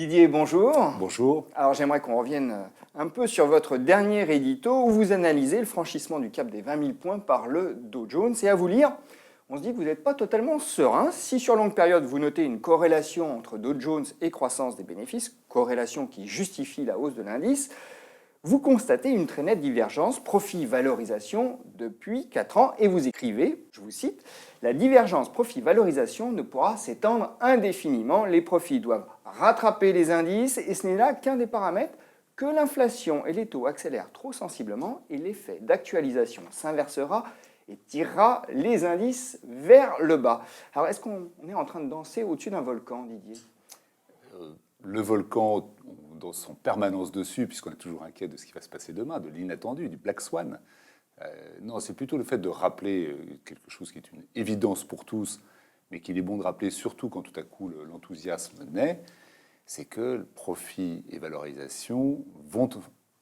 Didier, bonjour. Bonjour. Alors j'aimerais qu'on revienne un peu sur votre dernier édito où vous analysez le franchissement du cap des 20 000 points par le Dow Jones. Et à vous lire, on se dit que vous n'êtes pas totalement serein. Si sur longue période vous notez une corrélation entre Dow Jones et croissance des bénéfices, corrélation qui justifie la hausse de l'indice, vous constatez une très nette divergence profit-valorisation depuis 4 ans et vous écrivez, je vous cite, « La divergence profit-valorisation ne pourra s'étendre indéfiniment. Les profits doivent rattraper les indices et ce n'est là qu'un des paramètres que l'inflation et les taux accélèrent trop sensiblement et l'effet d'actualisation s'inversera et tirera les indices vers le bas. » Alors est-ce qu'on est en train de danser au-dessus d'un volcan, Didier ? Le volcan, on danse en permanence dessus, puisqu'on est toujours inquiet de ce qui va se passer demain, de l'inattendu, du Black Swan. Non, c'est plutôt le fait de rappeler quelque chose qui est une évidence pour tous, mais qu'il est bon de rappeler surtout quand tout à coup l'enthousiasme naît, c'est que le profit et valorisation vont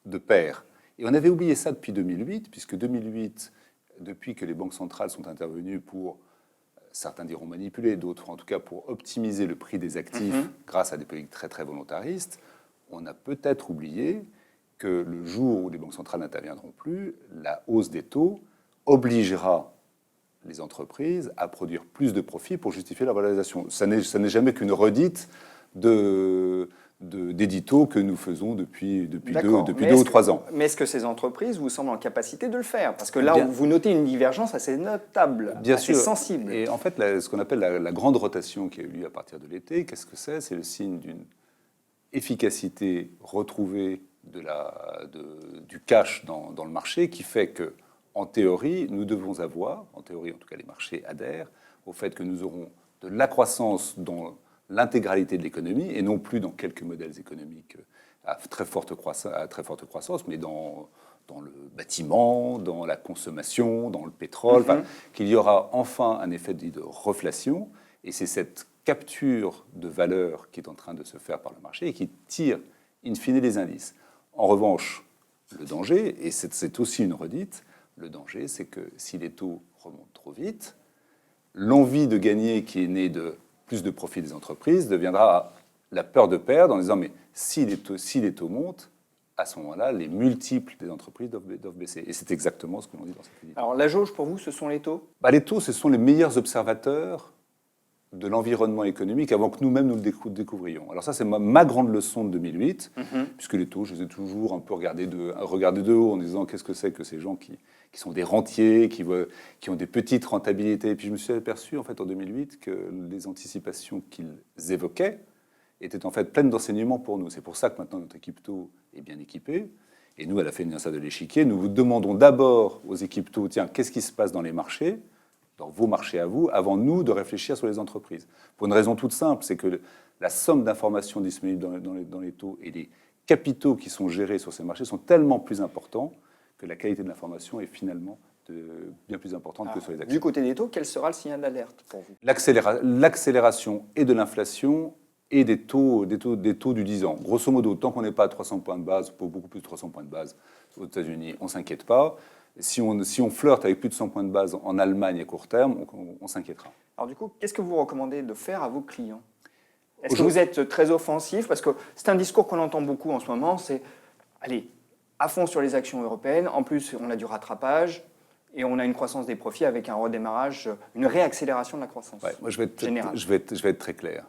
de pair. Et on avait oublié ça depuis 2008, puisque 2008, depuis que les banques centrales sont intervenues pour, certains diront manipuler, d'autres en tout cas pour optimiser le prix des actifs grâce à des politiques très très volontaristes, on a peut-être oublié que le jour où les banques centrales n'interviendront plus, la hausse des taux obligera les entreprises à produire plus de profits pour justifier leur valorisation. Ça n'est jamais qu'une redite d'édito que nous faisons depuis 2 ou 3 ans. Mais est-ce que ces entreprises vous semblent en capacité de le faire ? Parce que là, vous notez une divergence assez notable, assez sensible. Et en fait, ce qu'on appelle la grande rotation qui a eu lieu à partir de l'été, qu'est-ce que c'est ? C'est le signe d'une efficacité retrouvée du cash dans le marché qui fait que, en théorie, nous devons avoir, en théorie en tout cas les marchés adhèrent, au fait que nous aurons de la croissance dans l'intégralité de l'économie et non plus dans quelques modèles économiques à très forte croissance, mais dans le bâtiment, dans la consommation, dans le pétrole, qu'il y aura enfin un effet de reflation. Et c'est cette capture de valeur qui est en train de se faire par le marché et qui tire in fine les indices. En revanche, le danger, et c'est aussi une redite, le danger, c'est que si les taux remontent trop vite, l'envie de gagner qui est née de plus de profit des entreprises deviendra la peur de perdre en disant mais si les taux montent, à ce moment-là, les multiples des entreprises doivent baisser. Et c'est exactement ce que l'on dit dans cette édito. Alors la jauge, pour vous, ce sont les taux ? Les taux, ce sont les meilleurs observateurs de l'environnement économique avant que nous-mêmes nous le découvrions. Alors ça, c'est ma grande leçon de 2008, puisque les taux, je les ai toujours un peu regardés de haut en disant qu'est-ce que c'est que ces gens qui sont des rentiers, qui ont des petites rentabilités. Et puis je me suis aperçu en fait en 2008 que les anticipations qu'ils évoquaient étaient en fait pleines d'enseignements pour nous. C'est pour ça que maintenant notre équipe taux est bien équipée. Et nous, à la Fédération de l'échiquier, nous vous demandons d'abord aux équipes taux, tiens, qu'est-ce qui se passe dans les marchés, dans vos marchés à vous, avant nous de réfléchir sur les entreprises. Pour une raison toute simple, c'est que la somme d'informations disponibles dans les taux et les capitaux qui sont gérés sur ces marchés sont tellement plus importants que la qualité de l'information est finalement bien plus importante que sur les actions. Du côté des taux, quel sera le signal d'alerte pour vous ? L'accélération et de l'inflation et des taux du 10 ans. Grosso modo, tant qu'on n'est pas à 300 points de base, pour beaucoup plus de 300 points de base aux États-Unis, on ne s'inquiète pas. Si on flirte avec plus de 100 points de base en Allemagne à court terme, on s'inquiétera. Alors du coup, qu'est-ce que vous recommandez de faire à vos clients ? Est-ce que vous êtes très offensif ? Parce que c'est un discours qu'on entend beaucoup en ce moment, c'est allez, à fond sur les actions européennes, en plus on a du rattrapage et on a une croissance des profits avec un redémarrage, une réaccélération de la croissance. Ouais, moi je vais être très clair.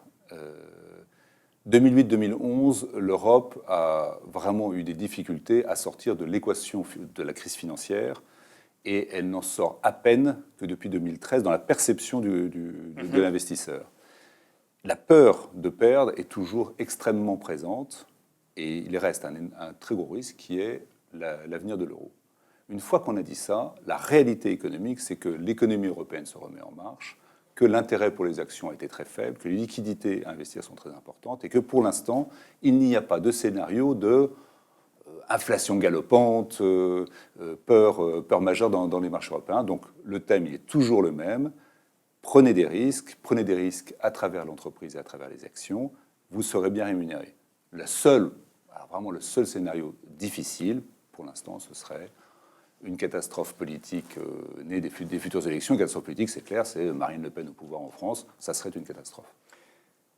2008-2011, l'Europe a vraiment eu des difficultés à sortir de l'équation de la crise financière et elle n'en sort à peine que depuis 2013 dans la perception de l'investisseur. La peur de perdre est toujours extrêmement présente et il reste un très gros risque qui est l'avenir de l'euro. Une fois qu'on a dit ça, la réalité économique, c'est que l'économie européenne se remet en marche, que l'intérêt pour les actions a été très faible, que les liquidités à investir sont très importantes et que pour l'instant, il n'y a pas de scénario de inflation galopante, peur majeure dans les marchés européens. Donc le thème, il est toujours le même. Prenez des risques à travers l'entreprise et à travers les actions, vous serez bien rémunéré. Vraiment le seul scénario difficile, pour l'instant, ce serait une catastrophe politique née des futures élections. Une catastrophe politique, c'est clair, c'est Marine Le Pen au pouvoir en France, ça serait une catastrophe.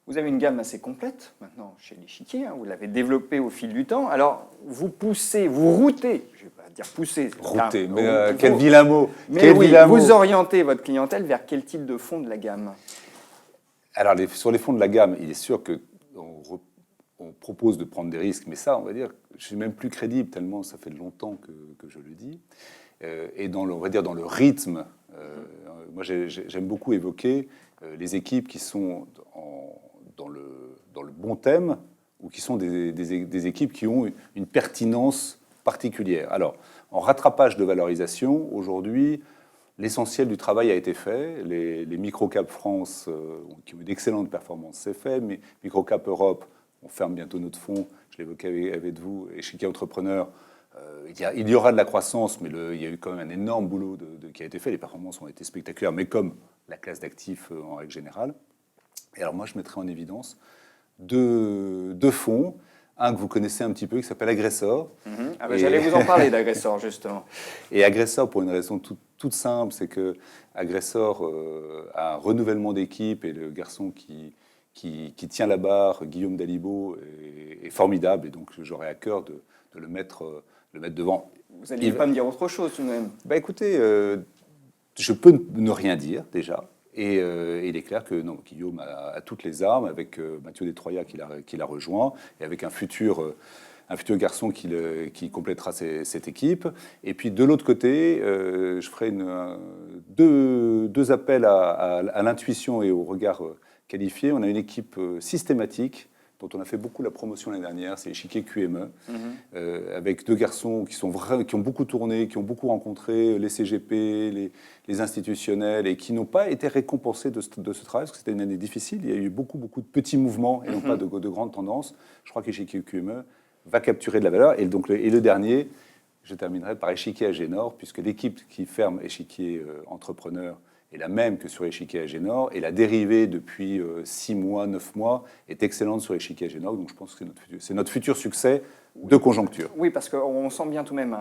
Vous avez une gamme assez complète maintenant chez l'Échiquier, vous l'avez développée au fil du temps. Alors, vous poussez, vous routez, je ne vais pas dire pousser. Routez, mais quel vilain mot. Mais oui, vous orientez votre clientèle vers quel type de fonds de la gamme? Alors, sur les fonds de la gamme, il est sûr qu'on propose de prendre des risques, mais ça, on va dire, je suis même plus crédible tellement ça fait longtemps que je le dis. Et on va dire dans le rythme, moi j'aime beaucoup évoquer les équipes qui sont dans le bon thème ou qui sont des équipes qui ont une pertinence particulière. Alors, en rattrapage de valorisation, aujourd'hui, l'essentiel du travail a été fait. Les micro-cap France, qui ont eu d'excellentes performances, c'est fait. Mais micro-cap Europe, on ferme bientôt notre fonds, je l'évoquais avec vous, Échiquier Entrepreneur. Il y aura de la croissance, mais il y a eu quand même un énorme boulot qui a été fait. Les performances ont été spectaculaires, mais comme la classe d'actifs en règle générale. Et alors moi, je mettrai en évidence deux fonds. Un que vous connaissez un petit peu, qui s'appelle Agressor. J'allais vous en parler d'Agressor, justement. Et Agressor, pour une raison toute simple, c'est que Agressor a un renouvellement d'équipe et le garçon qui tient la barre, Guillaume Dalibo, est formidable. Et donc, j'aurais à cœur de le mettre devant. Vous n'alliez pas me dire autre chose, tout de même? Écoutez, je peux ne rien dire, déjà. Et il est clair que non, Guillaume a toutes les armes, avec Mathieu Destroyat qui l'a rejoint, et avec un futur garçon qui complétera cette équipe. Et puis de l'autre côté, je ferai deux appels à l'intuition et au regard qualifié. On a une équipe systématique dont on a fait beaucoup la promotion l'année dernière, c'est Échiquier QME, avec deux garçons qui ont beaucoup tourné, qui ont beaucoup rencontré les CGP, les institutionnels, et qui n'ont pas été récompensés de ce travail, parce que c'était une année difficile. Il y a eu beaucoup de petits mouvements, et non pas de grandes tendances. Je crois qu'Échiquier QME va capturer de la valeur. Et le dernier, je terminerai par Échiquier Agénor, puisque l'équipe qui ferme Échiquier Entrepreneur est la même que sur Échiquier Agénor, et la dérivée depuis 6 mois, 9 mois est excellente sur Échiquier Agénor. Donc je pense que c'est notre futur succès de conjoncture. Oui, parce qu'on sent bien tout de même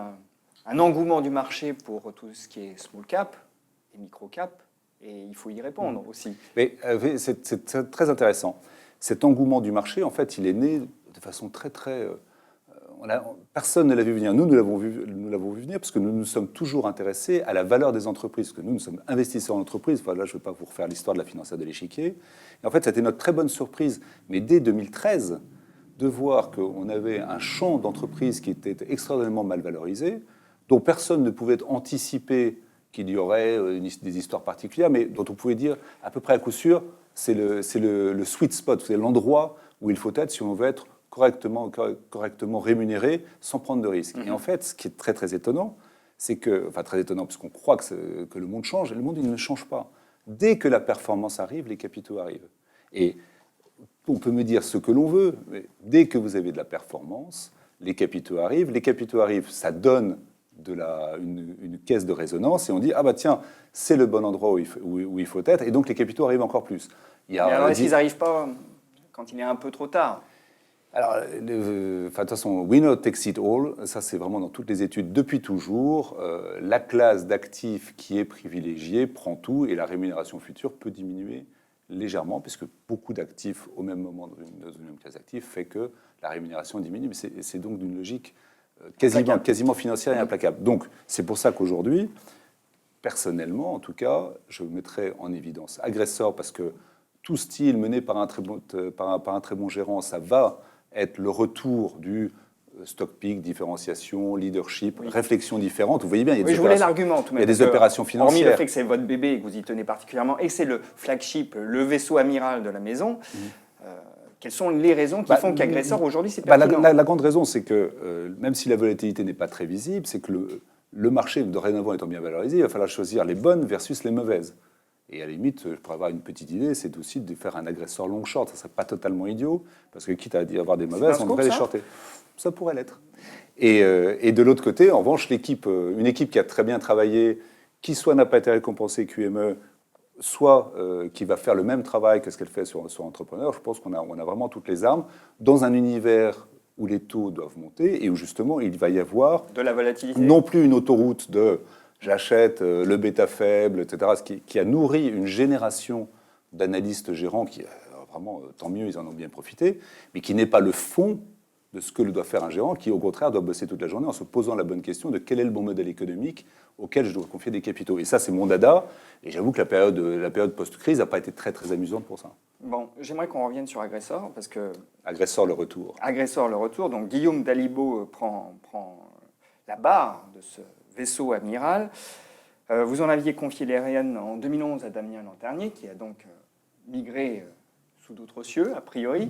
un engouement du marché pour tout ce qui est small cap et micro cap, et il faut y répondre aussi. Mais c'est très intéressant. Cet engouement du marché, en fait, il est né de façon très personne ne l'a vu venir. Nous l'avons vu venir parce que nous nous sommes toujours intéressés à la valeur des entreprises, parce que nous sommes investisseurs en entreprise. Enfin, là, je ne vais pas vous refaire l'histoire de la financière de l'Échiquier. Et en fait, c'était notre très bonne surprise, mais dès 2013, de voir qu'on avait un champ d'entreprises qui était extraordinairement mal valorisé, dont personne ne pouvait anticiper qu'il y aurait des histoires particulières, mais dont on pouvait dire à peu près à coup sûr, c'est le sweet spot, c'est l'endroit où il faut être si on veut être correctement rémunéré sans prendre de risques. Et en fait, ce qui est très étonnant, c'est que, enfin très étonnant, parce qu'on croit que le monde change, et le monde il ne change pas. Dès que la performance arrive, les capitaux arrivent. Et on peut me dire ce que l'on veut, mais dès que vous avez de la performance, les capitaux arrivent. Les capitaux arrivent, ça donne une caisse de résonance, et on dit, ah bah tiens, c'est le bon endroit où il faut être, et donc les capitaux arrivent encore plus. Mais alors, est-ce qu'ils n'arrivent pas quand il est un peu trop tard? Alors, de toute façon, winner takes it all, ça c'est vraiment dans toutes les études depuis toujours. La classe d'actifs qui est privilégiée prend tout, et la rémunération future peut diminuer légèrement, puisque beaucoup d'actifs au même moment dans une même classe d'actifs fait que la rémunération diminue, mais c'est donc d'une logique quasiment financière et implacable. Donc c'est pour ça qu'aujourd'hui, personnellement en tout cas, je mettrai en évidence Agressor, parce que tout style mené par un très bon gérant, ça va être le retour du stock pick, différenciation, leadership, réflexion différente. Vous voyez bien, il y a je voulais l'argument tout de même. Il y a des opérations financières. Hormis le fait que c'est votre bébé et que vous y tenez particulièrement, et que c'est le flagship, le vaisseau amiral de la maison, quelles sont les raisons qui font qu'Agressor aujourd'hui c'est pertinent? La grande raison, c'est que même si la volatilité n'est pas très visible, c'est que le marché dorénavant étant bien valorisé, il va falloir choisir les bonnes versus les mauvaises. Et à la limite, pour avoir une petite idée, c'est aussi de faire un Agressor long short. Ça ne serait pas totalement idiot, parce que quitte à avoir des mauvaises, on devrait les shorter. Ça pourrait l'être. Et de l'autre côté, en revanche, une équipe qui a très bien travaillé, qui soit n'a pas été récompensée QME, soit qui va faire le même travail que ce qu'elle fait sur Entrepreneur, je pense qu'on a vraiment toutes les armes dans un univers où les taux doivent monter et où justement il va y avoir de la volatilité. Non plus une autoroute de j'achète le bêta faible, etc., ce qui a nourri une génération d'analystes gérants qui vraiment, tant mieux, ils en ont bien profité, mais qui n'est pas le fond de ce que doit faire un gérant, qui au contraire doit bosser toute la journée en se posant la bonne question de quel est le bon modèle économique auquel je dois confier des capitaux. Et ça, c'est mon dada, et j'avoue que la période post-crise n'a pas été très très amusante pour ça. Bon, j'aimerais qu'on revienne sur Agressor, parce que... Agressor, le retour. Agressor, le retour. Donc Guillaume Dalibo prend la barre de ce vaisseau amiral. Vous en aviez confié les rênes en 2011 à Damien Lanternier, qui a donc migré sous d'autres cieux, a priori.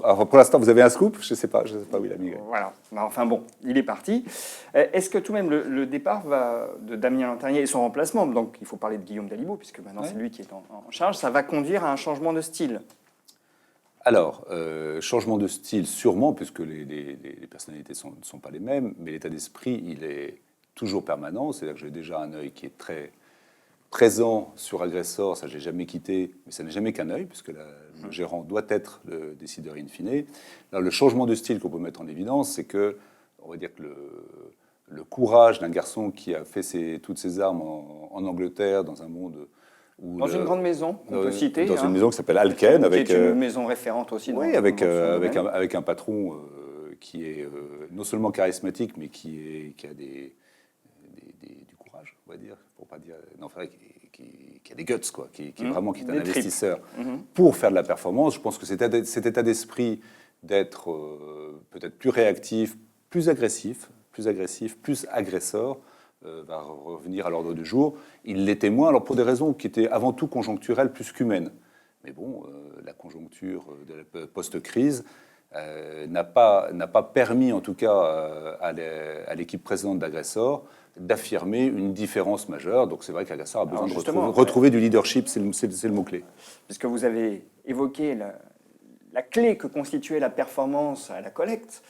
Alors pour l'instant, vous avez un scoop? Je ne sais pas où il a migré. Voilà. Enfin bon, il est parti. Est-ce que tout de même le départ de Damien Lanternier et son remplacement, donc il faut parler de Guillaume Dalibo, puisque maintenant c'est lui qui est en charge, ça va conduire à un changement de style? Alors, changement de style sûrement, puisque les personnalités ne sont pas les mêmes, mais l'état d'esprit, il est toujours permanent. C'est-à-dire que j'ai déjà un œil qui est très présent sur Agressor, ça je l'ai jamais quitté, mais ça n'est jamais qu'un œil, puisque le gérant doit être le décideur in fine. Alors, le changement de style qu'on peut mettre en évidence, c'est que, on va dire que le courage d'un garçon qui a fait toutes ses armes en Angleterre, dans un monde où... Dans une grande maison, on peut citer. Dans une maison qui s'appelle Alken. Qui est une maison référente aussi. Oui, avec un patron qui est non seulement charismatique, mais qui a du courage, on va dire, pour pas dire... Non, qui a des guts, quoi, qui est vraiment un investisseur. Pour faire de la performance, je pense que cet état d'esprit d'être peut-être plus réactif, plus agressif, plus agresseur, va revenir à l'ordre du jour. Il l'était moins, alors pour des raisons qui étaient avant tout conjoncturelles plus qu'humaines. Mais bon, la conjoncture de la post-crise n'a pas permis, en tout cas, à l'équipe précédente d'Agressor d'affirmer une différence majeure. Donc c'est vrai qu'Agressor a besoin de retrouver du leadership, c'est le mot-clé. Puisque vous avez évoqué la clé que constituait la performance à la collecte,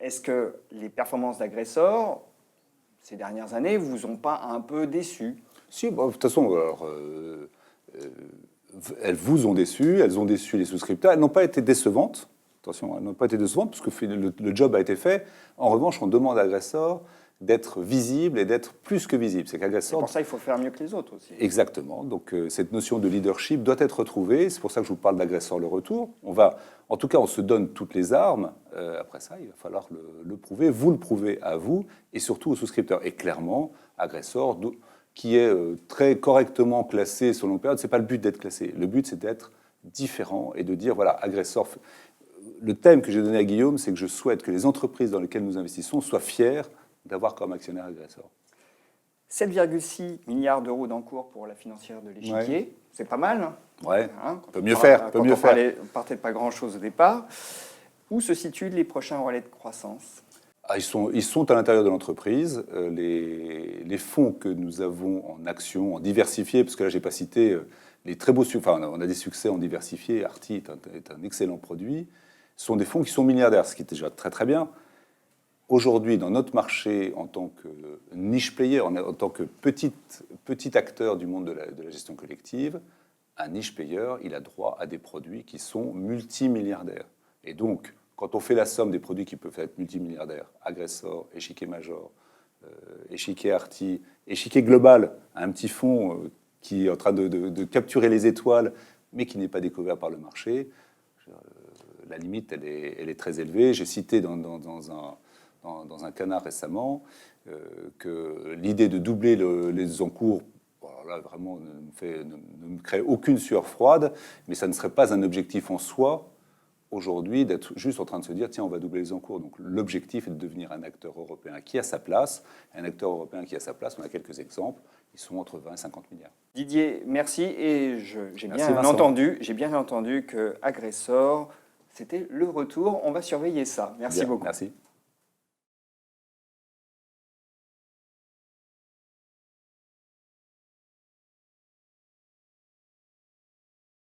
est-ce que les performances d'Agressor, ces dernières années, vous ont pas un peu déçu? Si, de toute façon, alors, elles vous ont déçu, elles ont déçu les souscripteurs. Elles n'ont pas été décevantes. Attention, elles n'ont pas été décevantes parce que le job a été fait. En revanche, on demande à Agressor d'être visible et d'être plus que visible. C'est qu'Agressor... pour ça, il faut faire mieux que les autres aussi. Exactement. Donc, cette notion de leadership doit être retrouvée. C'est pour ça que je vous parle d'Agressor le retour. En tout cas, on se donne toutes les armes. Après ça, il va falloir le prouver. Vous le prouvez à vous et surtout aux souscripteurs. Et clairement, Agressor, qui est très correctement classé sur longue période, c'est pas le but d'être classé. Le but, c'est d'être différent et de dire, voilà, Agressor... Le thème que j'ai donné à Guillaume, c'est que je souhaite que les entreprises dans lesquelles nous investissons soient fières d'avoir comme actionnaire Agressor. 7,6 milliards d'euros d'encours pour la financière de l'Échiquier. Ouais. C'est pas mal. Ouais. Peut mieux faire. On partait de pas grand-chose au départ. Où se situent les prochains relais de croissance? Ils sont à l'intérieur de l'entreprise. Les fonds que nous avons en actions, en diversifié, parce que là, je n'ai pas cité les très beaux succès. Enfin, on a des succès en diversifié. Arty est un excellent produit. Ce sont des fonds qui sont milliardaires, ce qui est déjà très très bien. Aujourd'hui, dans notre marché, en tant que niche player, en tant que petit acteur du monde de la gestion collective, un niche player, il a droit à des produits qui sont multimilliardaires. Et donc, quand on fait la somme des produits qui peuvent être multimilliardaires, Agressor, Échiquier Major, Échiquier Arty, Échiquier Global, un petit fonds qui est en train de capturer les étoiles, mais qui n'est pas découvert par le marché, la limite, elle est très élevée. J'ai cité dans un canard récemment que l'idée de doubler les encours, là, vraiment, ne me crée aucune sueur froide, mais ça ne serait pas un objectif en soi, aujourd'hui, d'être juste en train de se dire, tiens, on va doubler les encours. Donc l'objectif est de devenir un acteur européen qui a sa place. Un acteur européen qui a sa place, on a quelques exemples, ils sont entre 20 et 50 milliards. Didier, merci. Et j'ai bien entendu que Agressor, c'était le retour. On va surveiller ça. Merci beaucoup. Merci.